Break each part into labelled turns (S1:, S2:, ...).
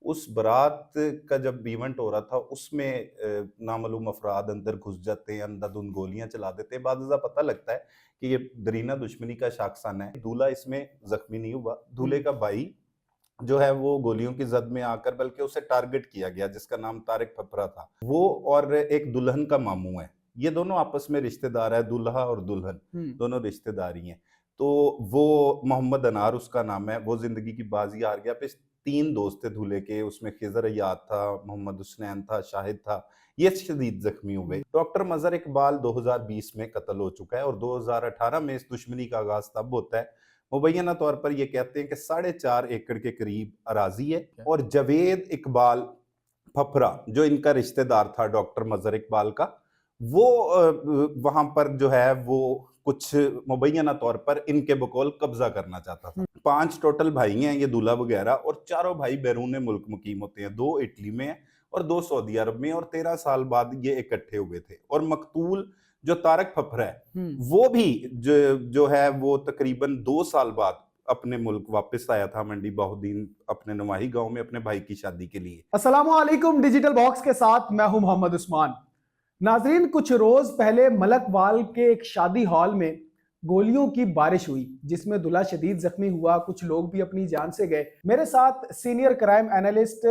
S1: उस बारात का जब इवेंट हो रहा था उसमें नामालूम अफराद अंदर घुस जाते हैं, अंधाधुंध गोलियां चला देते हैं। बाद पता लगता है कि ये दरीना दुश्मनी का शाखसाना है। दूल्हा इसमें जख्मी नहीं हुआ, दूल्हे का भाई जो है वो गोलियों की जद में आकर, बल्कि उसे टारगेट किया गया जिसका नाम तारिक फफरा था। वो और एक दुल्हन का मामू है, ये दोनों आपस में रिश्तेदार है, दूल्हा और दुल्हन दोनों रिश्तेदारी हैं। तो वो मोहम्मद अनार उसका नाम है, वो जिंदगी की बाजी हार गया। फिर तीन दोस्त थे दूल्हे के, उसमें खिजर अयाद था, मोहम्मद हुसनैन था, शाहिद था, ये शदीद जख्मी हुए। डॉक्टर मजहर इकबाल 2020 में कत्ल हो चुका है और 2018 में इस दुश्मनी का आगाज तब होता है। मुबैना तौर पर ये कहते हैं कि 4.5 एकड़ के करीब अराजी है और जवेद इकबाल फफरा जो इनका रिश्तेदार था डॉक्टर मजहर इकबाल का, वो वहां पर जो है वो कुछ मुबैना तौर पर इनके बकौल कब्जा करना चाहता था। 5 टोटल भाई हैं ये दूल्हा वगैरह, और चारों भाई बैरून मुल्क मुकीम होते हैं। 2 इटली में हैं और 2 सऊदी अरब में, और 13 साल बाद ये इकट्ठे हुए थे। और मकतूल जो तारक फफरा है वो भी जो है वो तकरीबन 2 साल बाद अपने मुल्क वापस आया था, मंडी बहुद्दीन, अपने नवाही गांव में अपने भाई की शादी के लिए।
S2: अस्सलामुअलैकुम, डिजिटल बॉक्स के साथ मैं हूं मोहम्मद उस्मान। नाजरीन, कुछ रोज पहले मलकवाल के एक शादी हॉल में गोलियों की बारिश हुई जिसमें दूल्हा शदीद जख्मी हुआ, कुछ लोग भी अपनी जान से गए। मेरे साथ senior crime analyst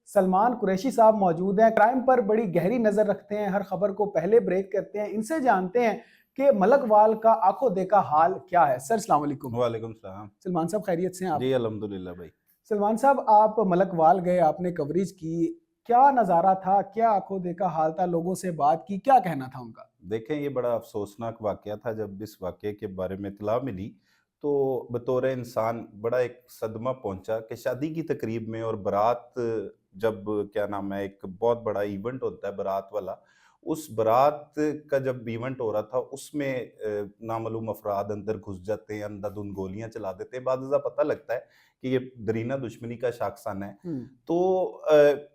S2: Salman Qureshi साहब मौजूद हैं। क्राइम पर बड़ी गहरी नजर रखते हैं, हर खबर को पहले ब्रेक करते हैं। इनसे जानते हैं कि मलकवाल का आंखों देखा हाल क्या है। सर अस्सलाम वालेकुम।
S1: वालेकुम सलाम।
S2: सलमान साहब खैरियत से हैं आप?
S1: जी अल्हम्दुलिल्लाह भाई।
S2: सलमान साहब, आप मलकवाल गए, आपने कवरेज की, क्या नज़ारा था, क्या आंखों देखा हाल था, लोगों से बात की, क्या कहना था उनका?
S1: देखें, ये बड़ा अफसोसनाक वाकया था। जब इस वाकये के बारे में इत्तला मिली तो बतौर इंसान बड़ा एक सदमा पहुंचा कि शादी की तकरीब में और बारात, जब क्या नाम है, एक बहुत बड़ा इवेंट होता है बारात वाला, उस बारात का जब इवेंट हो रहा था उसमें नामालूम अफराद अंदर घुस जाते हैं, अंधाधुंध गोलियां चला देते हैं। बाद पता लगता है कि ये दरीना दुश्मनी का शाखसाना है। तो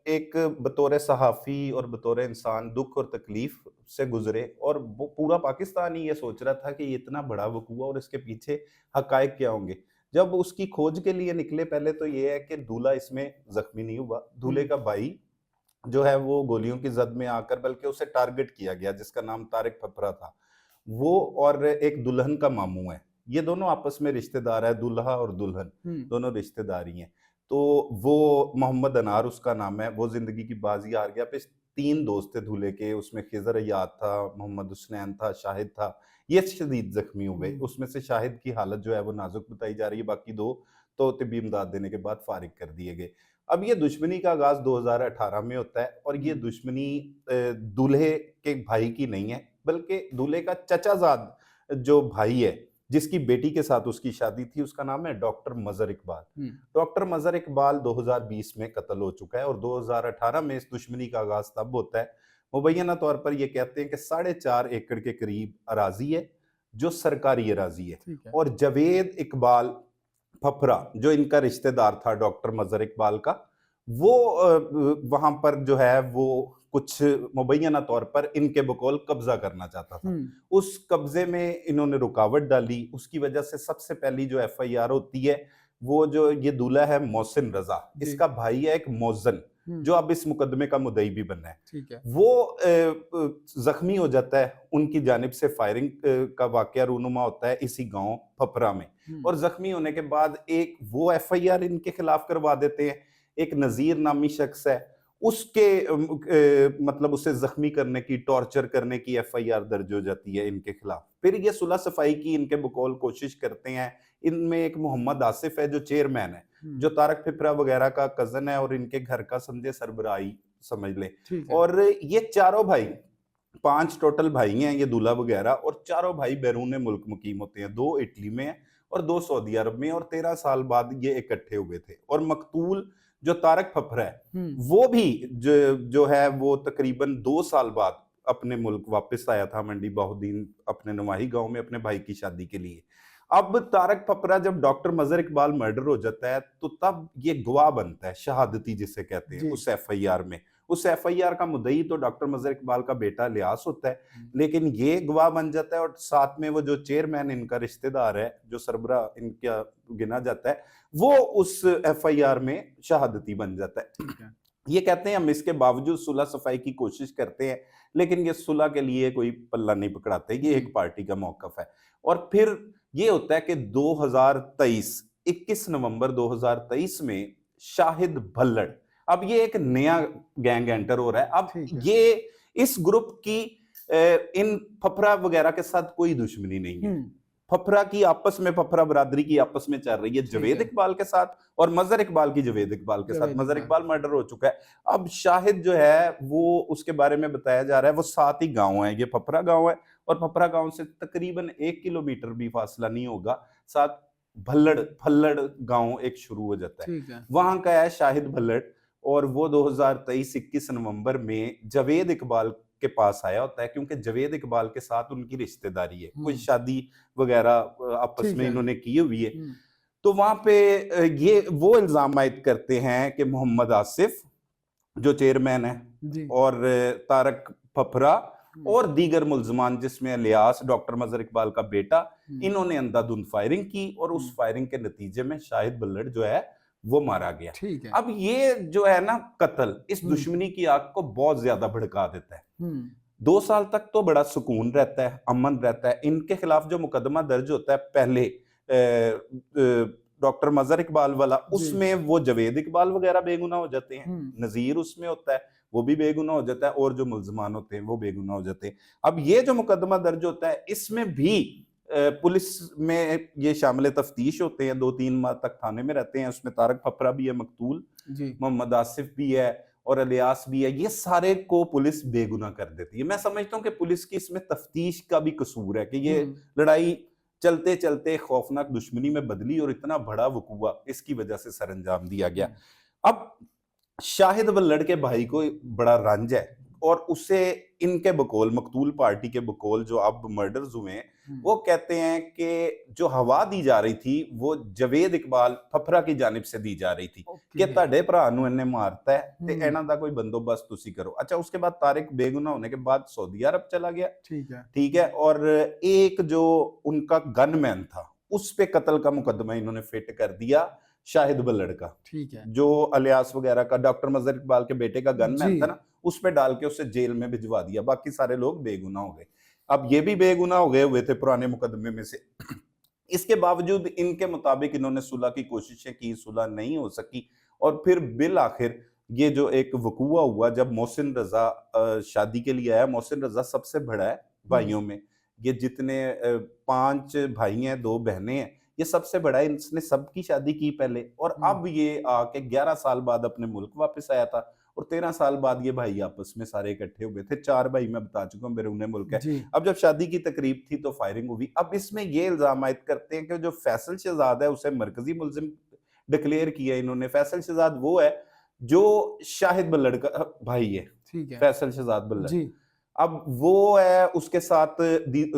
S1: एक बतौर सहाफ़ी और बतौर इंसान दुख और तकलीफ से गुजरे, और वो पूरा पाकिस्तान ही ये सोच रहा था कि ये इतना बड़ा वक़ूआ और इसके पीछे हक़ाइक़ क्या होंगे। जब उसकी खोज के लिए निकले, पहले तो ये है कि दूल्हा इसमें ज़ख्मी नहीं हुआ, दूल्हे का भाई जो है वो गोलियों की जद में आकर, बल्कि उसे टारगेट किया गया जिसका नाम तारिक फफरा था। वो और एक दुल्हन का मामू है, ये दोनों आपस में रिश्तेदार है, दूल्हा और दुल्हन दोनों रिश्तेदारी हैं। तो वो मोहम्मद अनार उसका नाम है, वो जिंदगी की बाजी हार गया। फिर तीन दोस्त थे दूल्हे के, उसमें खिजर अयाद था, मोहम्मद हुसनैन था, शाहिद था, ये शदीद जख्मी हुए। उसमें से शाहिद की हालत जो है वो नाजुक बताई जा रही है, बाकी दो तो तिब्बी इमदाद देने के बाद फारिग कर दिए गए। अब ये दुश्मनी का आगाज 2018 में होता है, और ये दुश्मनी दूल्हे के भाई की नहीं है, बल्कि दूल्हे का चचाजाद जो भाई है जिसकी बेटी के साथ उसकी शादी थी, उसका नाम है डॉक्टर मजहर इकबाल। डॉक्टर मजहर इकबाल 2020 में कत्ल हो चुका है और 2018 में इस दुश्मनी का आगाज तब होता है। मुबैना तौर पर ये कहते हैं कि 4.5 एकड़ के करीब अराजी है जो सरकारी अराजी है। और जवेद इकबाल फफरा जो इनका रिश्तेदार था डॉक्टर मजहर इकबाल का, वो वहां पर जो है वो कुछ मुबैना तौर पर इनके बकौल कब्जा करना चाहता था। उस कब्जे में इन्होंने रुकावट डाली, उसकी वजह से सबसे पहली जो एफआईआर होती है, वो जो ये दूल्हा है मोहसिन रजा, इसका भाई है एक मोजन जो अब इस मुकदमे का मुद्दई भी बनना है।
S2: ठीक है।
S1: वो जख्मी हो जाता है, उनकी जानिब से फायरिंग का वाकया रूनुमा होता है इसी गांव फफरा में। और जख्मी होने के बाद एक वो एफआईआर इनके खिलाफ करवा देते हैं। एक नजीर नामी शख्स है, उसके मतलब उसे जख्मी करने की, टॉर्चर करने की एफआईआर दर्ज हो जाती है इनके खिलाफ। फिर ये सुलह सफाई की इनके बकौल कोशिश करते हैं। इनमें एक मोहम्मद आसिफ है जो चेयरमैन है, जो तारक फिफरा वगैरह का कजन है और इनके घर का समझे सरबराही समझ ले। और ये चारों भाई, 5 टोटल भाई हैं ये दूल्हा वगैरह, और चारों भाई बैरून मुल्क मुकीम होते हैं। 2 इटली में हैं और 2 सऊदी अरब में, और 13 साल बाद ये इकट्ठे हुए थे। और मकतूल जो तारक फफरा है वो भी जो है वो तकरीबन 2 साल बाद अपने मुल्क वापस आया था, मंडी बहुद्दीन, अपने नवाही गांव में अपने भाई की शादी के लिए। अब तारक फपरा जब डॉक्टर मजहर इकबाल मर्डर हो जाता है तो तब ये गवाह बनता है, शहादती जिसे कहते हैं,
S2: जी।
S1: उस एफआईआर में। उस एफआईआर का मुद्दई तो डॉक्टर मजहर इकबाल का बेटा इलियास होता है, लेकिन ये गवाह बन जाता है और साथ में वो जो चेयरमैन इनका रिश्तेदार है, जो सरबरा इनका गिना जाता है, वो उस एफआईआर में शहादती बन जाता है।
S2: ठीक है।
S1: ये कहते हैं हम इसके बावजूद सुलह सफाई की कोशिश करते हैं, लेकिन ये सुलह के लिए कोई पल्ला नहीं पकड़ाते, ये एक पार्टी का मौकफ है। और फिर ये होता है कि 2023 21 नवंबर 2023 में शाहिद भल्लड़, अब ये एक नया गैंग एंटर हो रहा है। अब
S2: ठीक है।
S1: ये इस ग्रुप की इन फफरा वगैरह के साथ कोई दुश्मनी नहीं है। फफरा की आपस में, फफरा बरादरी की आपस में चल रही है जवेद इकबाल के साथ और मजहर इकबाल की जवेद इकबाल के साथ। मजहर इकबाल मर्डर हो चुका है। अब शाहिद जो है वो, उसके बारे में बताया जा रहा है, वो 7 ही गांव है, ये फफरा गांव है और फफरा गांव से तकरीबन 1 किलोमीटर भी फासला नहीं होगा, साथ भल्लड़ गांव एक शुरू हो जाता है। वहां का है शाहिद भल्लड़ और वो 2023 21 नवंबर में जवेद इकबाल के पास आया होता है, क्योंकि जवेद इकबाल के साथ उनकी रिश्तेदारी है, कोई शादी वगैरह आपस में इन्होंने की हुई है। तो वहां पे ये वो इल्जाम आयद करते हैं कि मोहम्मद आसिफ जो चेयरमैन है और तारक फफरा और दीगर मुल्जमान, जिसमें इलियास डॉक्टर मजहर इकबाल का बेटा, इन्होंने अंधाधुंध फायरिंग की और उस फायरिंग के नतीजे में शाहिद भल्लड़ जो है वो मारा गया।
S2: ठीक है।
S1: अब ये जो है ना कत्ल, इस दुश्मनी की आग को बहुत ज्यादा भड़का देता है। 2 साल तक तो बड़ा सुकून रहता है, अमन रहता है। इनके खिलाफ जो मुकदमा दर्ज होता है पहले डॉक्टर मजहर इकबाल वाला, उसमें वो जवेद इकबाल वगैरह बेगुनाह हो जाते हैं, नजीर उसमें होता है, वो भी बेगुनाह हो जाता है, और जो मुल्जमान होते हैं वो बेगुनाह हो जाते हैं। अब ये जो मुकदमा दर्ज होता है, इसमें भी पुलिस में ये शामिल तफ्तीश होते हैं, 2-3 माह तक थाने में रहते हैं। उसमें तारक फफरा भी है, मकतूल मोहम्मद आसिफ भी है और इलियास भी है। ये सारे को पुलिस बेगुनाह कर देती है। मैं समझता हूँ कि पुलिस की इसमें तफ्तीश का भी कसूर है कि ये लड़ाई चलते चलते खौफनाक दुश्मनी में बदली और इतना बड़ा वकूआ इसकी वजह से सरअंजाम दिया गया। अब शाहिद भल्लड़ के भाई को बड़ा रंज है और उसे इनके बकौल, मकतूल पार्टी के बकौल जो अब मर्डर्स हुए हैं, वो कहते हैं कि जो हवा दी जा रही थी वो जवेद इकबाल फफरा की जानिब से दी जा रही थी कि ਤੁਹਾਡੇ ਭਰਾ ਨੂੰ ਇਹਨੇ ਮਾਰਤਾ ਹੈ ਤੇ ਇਹਨਾਂ ਦਾ ਕੋਈ ਬੰਦੋਬਸਤ ਤੁਸੀਂ करो। अच्छा, उसके बाद तारिक बेगुनाह होने के बाद सऊदी अरब चला गया। ठीक है। और एक जो उनका गनमैन था उस पे कत्ल का मुकदमा इन्होंने फिट कर दिया शाहिद भल्लड़ का। ठीक है। जो इलियास वगैरह का, डॉक्टर मजहर इकबाल के बेटे का गनमैन था ना, उस पे डाल के उसे जेल में भिजवा दिया। बाकी सारे लोग बेगुनाह हो गए। अब ये भी बेगुनाह हो गए हुए थे पुराने मुकदमे में से। इसके बावजूद इनके मुताबिक इन्होंने सुलह की कोशिशें की, सुलह नहीं हो सकी और फिर बिल आखिर ये जो एक वकूआ हुआ जब मोहसिन रजा शादी के लिए आया। मोहसिन रजा सबसे बड़ा है भाइयों में, ये जितने 5 भाई हैं 2 बहनें हैं, ये सबसे बड़ा है। इसने सबकी शादी की पहले और अब ये आके 11 साल बाद अपने मुल्क वापस आया था और 13 साल बाद ये भाई आपस में सारे इकट्ठे हुए थे। 4 भाई मैं बता चुका हूँ बैरून मुल्क है। अब जब शादी की तकरीब थी तो फायरिंग हुई। अब इसमें ये इल्जाम आयद करते हैं कि जो फैसल शहजाद है उसे मरकजी मुल्जिम डिक्लेयर किया इन्होंने। फैसल शहजाद वो है जो शाहिद भल्लड़ का भाई है। ठीक है। फैसल शहजाद भल्लड़, अब वो है, उसके साथ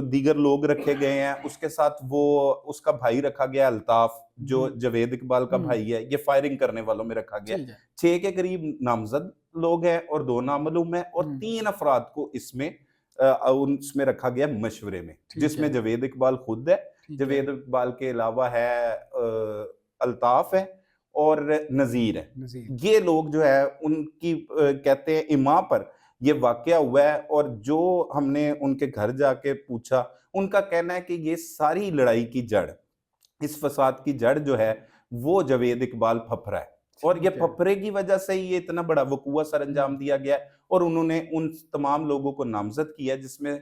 S1: दीगर लोग रखे गए हैं, उसके साथ वो उसका भाई रखा गया अल्ताफ जो जवेद इकबाल का भाई है, ये फायरिंग करने वालों में रखा गया। 6 के करीब नामजद लोग हैं और 2 नामालूम है और 3 अफराद को इसमें उसमें रखा गया मशवरे में, जिसमें जवेद इकबाल खुद है, जवेद इकबाल के अलावा है अल्ताफ है और नजीर है। ये लोग जो है उनकी कहते हैं इमा पर ये वाकया हुआ है और जो हमने उनके घर जाके पूछा, उनका कहना है कि ये सारी लड़ाई की जड़, इस फसाद की जड़ जो है वो जवेद इकबाल फफरा है और ये फफरे की वजह से ही ये इतना बड़ा वकूआ सरअंजाम दिया गया और उन्होंने उन तमाम लोगों को नामजद किया, जिसमें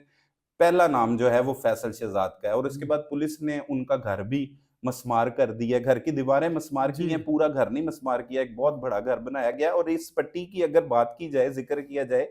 S1: पहला नाम जो है वो फैसल शहजाद का है। और इसके बाद पुलिस ने उनका घर भी मस्मार कर दिया, घर की दीवारें मस्मार की हैं, पूरा घर नहीं मस्मार किया, एक बहुत बड़ा घर बनाया गया। और इस पट्टी की अगर बात की जाए, जिक्र किया जाए,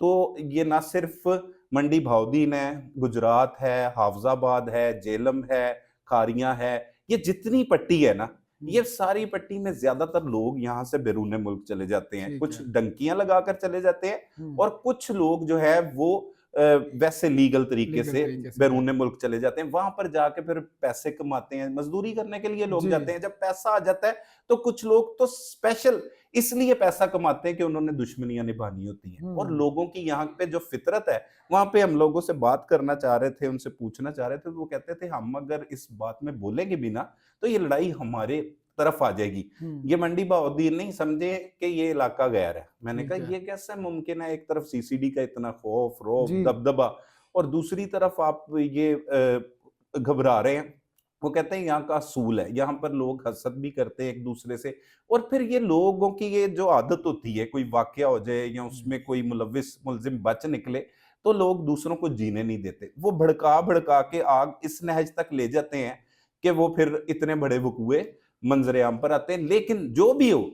S1: तो ये ना सिर्फ मंडी भाउदीन है, गुजरात है, हाफजाबाद है, जेलम है, खारियां है, ये जितनी पट्टी है ना, ये सारी पट्टी में ज्यादातर लोग यहाँ से बैरून मुल्क चले जाते हैं। कुछ डंकियां लगाकर चले जाते हैं और कुछ लोग जो है वो वैसे लीगल तरीके
S2: लीगल
S1: से
S2: तरीके से
S1: बैरून मुल्क चले जाते हैं, वहां पर जाके फिर पैसे कमाते हैं, मजदूरी करने के लिए लोग
S2: जी
S1: जाते हैं। जब पैसा आ जाता है तो कुछ लोग तो स्पेशल इसलिए पैसा कमाते हैं कि उन्होंने दुश्मनियां निभानी होती हैं। और लोगों की यहाँ पे जो फितरत है, वहां पे हम लोगों से बात करना चाह रहे थे, उनसे पूछना चाह रहे थे, तो वो कहते थे हम अगर इस बात में बोलेंगे भी ना तो ये लड़ाई हमारे तरफ आ जाएगी। ये मंडी बहाउद्दीन नहीं समझे कि ये इलाका गैर है। मैंने
S2: ठीक
S1: कहा
S2: है
S1: ये कैसे मुमकिन है, एक तरफ सीसीडी का इतना खौफ रौब
S2: जी
S1: दबदबा और दूसरी तरफ आप ये घबरा रहे हैं। वो कहते हैं यहाँ का असूल है, यहाँ पर लोग हसद भी करते हैं एक दूसरे से। और फिर ये लोगों की ये जो आदत होती है, कोई वाकया हो जाए या उसमें कोई मुलविस मुलजिम बच निकले तो लोग दूसरों को जीने नहीं देते। वो भड़का भड़का के आग इस नहज तक ले जाते हैं कि वो फिर इतने बड़े वकूए मंजरे आम पर आते हैं। लेकिन जो भी हो,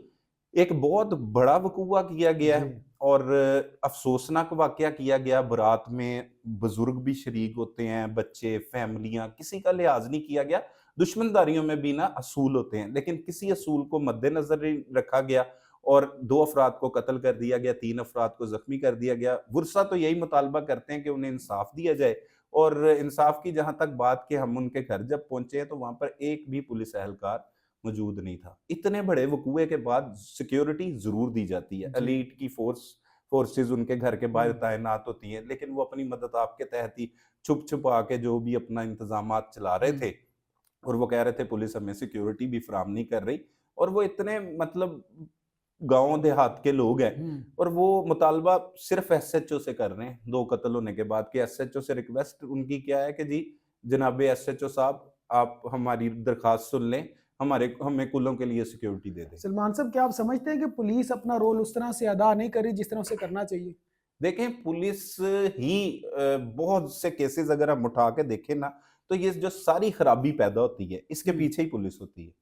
S1: एक बहुत बड़ा वकूआ किया गया
S2: जी
S1: है और अफसोसनाक वाकया किया गया। बारात में बुजुर्ग भी शरीक होते हैं, बच्चे, फैमिलियां, किसी का लिहाज नहीं किया गया। दुश्मनदारियों में भी ना असूल होते हैं, लेकिन किसी असूल को मद्देनजर नहीं रखा गया और 2 अफराद को कत्ल कर दिया गया, 3 अफराद को जख्मी कर दिया गया। गुरसा तो यही मुतालबा करते हैं कि उन्हें इंसाफ दिया जाए। और इंसाफ की जहां तक बात कि हम उनके घर जब पहुंचे हैं तो वहां पर एक भी पुलिस एहलकार मौजूद नहीं था। इतने बड़े वकूए के बाद सिक्योरिटी जरूर दी जाती है,
S2: जी
S1: एलीट की फोर्सेस उनके घर के बाहर
S2: हम्म
S1: तैनात होती हैं, लेकिन वो अपनी मदद आपके तहत ही छुप छुपा के जो भी अपना इंतजामात चला रहे
S2: हम्म
S1: थे। और वो कह रहे थे पुलिस हमें सिक्योरिटी भी फराहम नहीं कर रही। और वो इतने मतलब गांव देहात के लोग हैं
S2: हम्म
S1: और वो मुतालबा सिर्फ एसएचओ से कर रहे हैं 2 कत्ल होने के बाद कि एसएचओ से रिक्वेस्ट उनकी क्या है कि जी जनाब एसएचओ साहब आप हमारी दरखास्त सुन लें, हमें कुलों के लिए सिक्योरिटी दे दें।
S2: सलमान साहब क्या आप समझते हैं कि पुलिस अपना रोल उस तरह से अदा नहीं कर रही जिस तरह उसे करना चाहिए?
S1: देखें पुलिस ही बहुत से केसेस अगर हम उठा के देखें ना तो ये जो सारी खराबी पैदा होती है इसके
S2: हम्म
S1: पीछे ही पुलिस होती है।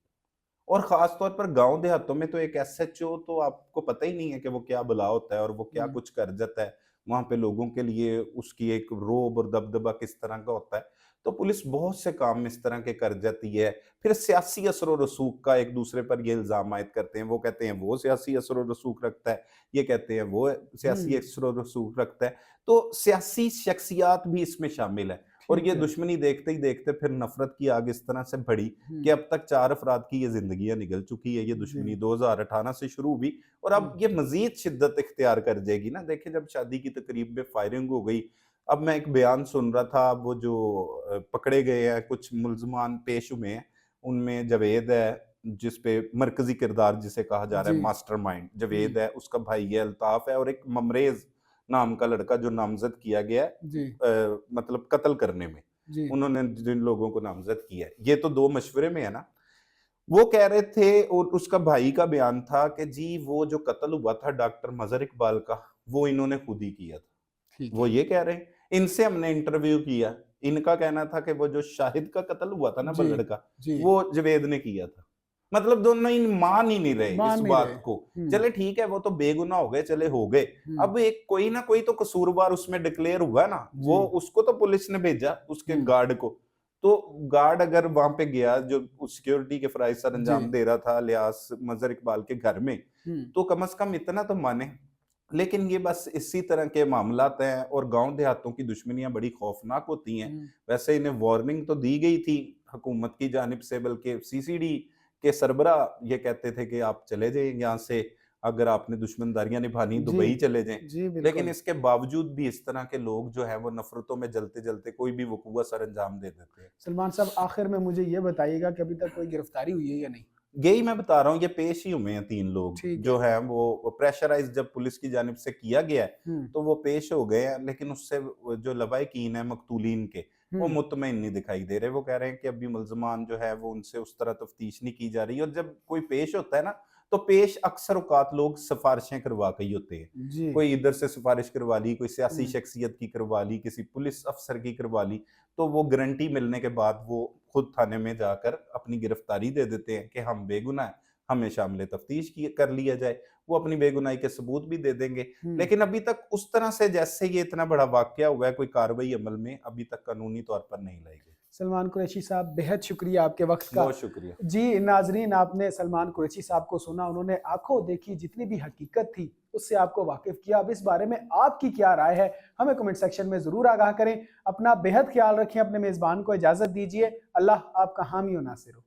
S1: और खास तौर पर गांव देहातों में तो एक एसएचओ तो आपको पता ही नहीं है कि वो क्या बला होता है और वो क्या
S2: हम्म
S1: कुछ कर जाता है वहां पे लोगों के लिए। उसकी एक रोब और दबदबा किस तरह का होता है। तो पुलिस बहुत से काम इस तरह के कर जाती है। फिर सियासी असर और रसूख का एक दूसरे पर ये इल्जाम आयद करते हैं। वो कहते हैं वो सियासी असर और रसूख रखता है, ये कहते हैं वो सियासी
S2: हम्म
S1: असर और रसूख रखता है। तो सियासी शख्सियात भी इसमें शामिल है। और
S2: ठीक
S1: ये
S2: है
S1: दुश्मनी देखते ही देखते फिर नफरत की आग इस तरह से बढ़ी कि
S2: हम्म
S1: अब तक 4 अफराद की ये ज़िंदगियाँ निकल चुकी है। ये
S2: जी
S1: दुश्मनी 2018 से शुरू हुई और अब
S2: हम्म
S1: ये मज़ीद शिद्दत इख्तियार कर जाएगी ना। देखिए जब शादी की तकरीब में फायरिंग हो गई, अब मैं एक बयान सुन रहा था, वो जो पकड़े गए हैं कुछ मुल्ज़मान पेश हुए हैं, उनमें जावेद है, जिस पे मरकज़ी किरदार जिसे कहा जा रहा
S2: जी
S1: है मास्टरमाइंड
S2: हम्म
S1: जावेद है, उसका भाई है अल्ताफ़ है और एक ममरेज़ नाम का लड़का जो नामज़द किया गया है
S2: जी
S1: मतलब कत्ल करने में।
S2: जी
S1: उन्होंने जिन लोगों को नामज़द किया है, ये तो 2 मशवरे में है ना। वो कह रहे थे और उसका भाई का बयान था कि जी वो जो कत्ल हुआ था डॉक्टर मज़हर इकबाल का, वो इन्होंने खुद ही किया था।
S2: ठीक
S1: वो
S2: है
S1: ये कह रहे हैं, इनसे हमने इंटरव्यू किया, इनका कहना था कि वो जो शाहिद का कत्ल हुआ था ना
S2: जी
S1: बल्लड़ का,
S2: जी
S1: वो जावेद ने किया था। मतलब दोनों ही मान ही नहीं रहे इस
S2: मान नहीं रहे
S1: बात को। चले ठीक है वो तो बेगुनाह हो गए, चले हो गए।
S2: हम्म
S1: अब एक कोई ना कोई तो कसूरवार उसमें डिक्लेयर हुआ ना,
S2: जी
S1: वो उसको तो पुलिस ने भेजा उसके
S2: हम्म
S1: गार्ड को। तो गार्ड अगर वहां पे गया जो सिक्योरिटी के फराइज सर
S2: जी
S1: अंजाम दे रहा था लियास मजहर इकबाल के घर में,
S2: हम्म
S1: तो कम से कम इतना तो माने। लेकिन ये बस इसी तरह के मामलात हैं और गांव देहातों की दुश्मनियां बड़ी खौफनाक होती हैं।
S2: हम्म
S1: वैसे इन्हें वार्निंग तो दी गई थी हुकूमत की जानिब से, बल्कि सीसीडी के सरबरा ये कहते थे कि आप चले जाएं यहाँ से, अगर आपने दुश्मनदारियां निभानी
S2: जी
S1: दुबई चले जाएं।
S2: जी
S1: लेकिन
S2: बिल्कुल
S1: इसके बावजूद भी इस तरह के लोग जो हैं वो नफरतों में जलते जलते कोई भी वकूआ सर अंजाम दे देते हैं।
S2: सलमान साहब आखिर में मुझे ये बताइएगा कि अभी तक कोई गिरफ्तारी हुई है या नहीं?
S1: यही मैं बता रहा हूँ, ये पेश ही हुए हैं 3 लोग
S2: ठीक
S1: जो
S2: है
S1: हैं वो प्रेशराइज जब पुलिस की जानिब से किया गया है
S2: हम्म
S1: तो वो पेश हो गए हैं। लेकिन उससे जो लवाहिकीन है मकतूलीन के, वो
S2: हम्म
S1: मुतमईन नहीं दिखाई दे रहे। वो कह रहे हैं कि अभी मुल्जमान जो है वो उनसे उस तरह तफ्तीश नहीं की जा रही। और जब कोई पेश होता है ना तो पेश अक्सर औकात लोग सिफारिशें करवा के ही होते हैं।
S2: जी
S1: कोई इधर से सिफारिश करवा ली, कोई सियासी
S2: हम्म
S1: शख्सियत की करवा ली, किसी पुलिस अफसर की करवा ली, तो वो गारंटी मिलने के बाद वो खुद थाने में जाकर अपनी गिरफ्तारी दे देते हैं कि हम बेगुनाह हैं, हमें शामिल तफ्तीश कर लिया जाए। वो अपनी बेगुनाही के सबूत भी दे देंगे।
S2: हम्म
S1: लेकिन अभी तक उस तरह से जैसे ये इतना बड़ा वाकया हुआ है कोई कार्रवाई अमल में अभी तक कानूनी तौर पर नहीं लाई गई।
S2: सलमान कुरैशी साहब, बेहद शुक्रिया आपके वक्त का।
S1: बहुत शुक्रिया।
S2: जी नाजरीन, आपने सलमान कुरैशी साहब को सुना, उन्होंने आंखों देखी जितनी भी हकीकत थी उससे आपको वाकिफ किया। अब इस बारे में आपकी क्या राय है हमें कमेंट सेक्शन में जरूर आगाह करें। अपना बेहद ख्याल रखें, अपने मेजबान को इजाजत दीजिए। अल्लाह आपका हामी और नासिर हो।